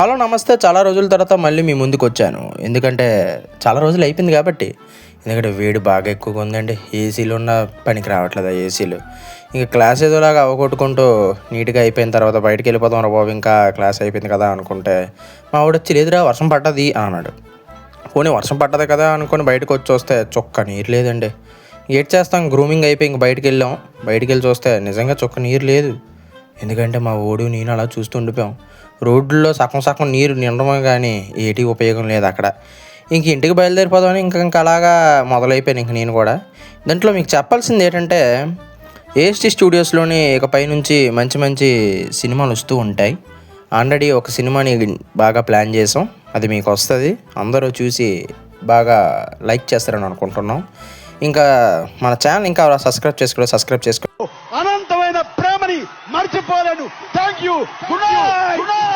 Hello నమస్తే. చాలా రోజుల తర్వాత మళ్ళీ మీ ముందుకు వచ్చాను. ఎందుకంటే చాలా రోజులు అయిపోయింది కాబట్టి. ఎందుకంటే వేడి బాగా ఎక్కువగా ఉందండి. ఏసీలు ఉన్న పనికి రావట్లేదు ఆ ఏసీలు. ఇంక క్లాస్ ఏదోలాగా అవగొట్టుకుంటూ నీట్గా అయిపోయిన తర్వాత బయటికి వెళ్ళిపోదాం రా బాబు, ఇంకా క్లాస్ అయిపోయింది కదా అనుకుంటే మా వాడొచ్చి లేదురా వర్షం పడ్డది అన్నాడు. పోనీ వర్షం పడ్డది కదా అనుకొని బయటకు వచ్చి చూస్తే చొక్క నీరు లేదండి. ఏడ్ చేస్తాం, గ్రూమింగ్ అయిపోయి ఇంక బయటికి వెళ్ళాం. బయటికి వెళ్ళి చూస్తే నిజంగా చొక్క నీరు లేదు. ఎందుకంటే మా ఓడు నేను అలా చూస్తూ ఉండిపోయాం. రోడ్లలో సగం సగం నీరు నిండమే కానీ ఏటి ఉపయోగం లేదు అక్కడ. ఇంక ఇంటికి బయలుదేరిపోదామని ఇంకా అలాగా మొదలైపోయాను ఇంక నేను కూడా. దాంట్లో మీకు చెప్పాల్సింది ఏంటంటే ఏఎస్టీ స్టూడియోస్లోని ఇకపై నుంచి మంచి మంచి సినిమాలు వస్తూ ఉంటాయి. ఆల్రెడీ ఒక సినిమాని బాగా ప్లాన్ చేసాం, అది మీకు వస్తుంది. అందరూ చూసి బాగా లైక్ చేస్తారని అనుకుంటున్నాం. ఇంకా మన ఛానల్ ఇంకా సబ్స్క్రైబ్ చేసుకో. అనంతమైన ప్రేమని మర్చిపోలేను. Thank you. Good night.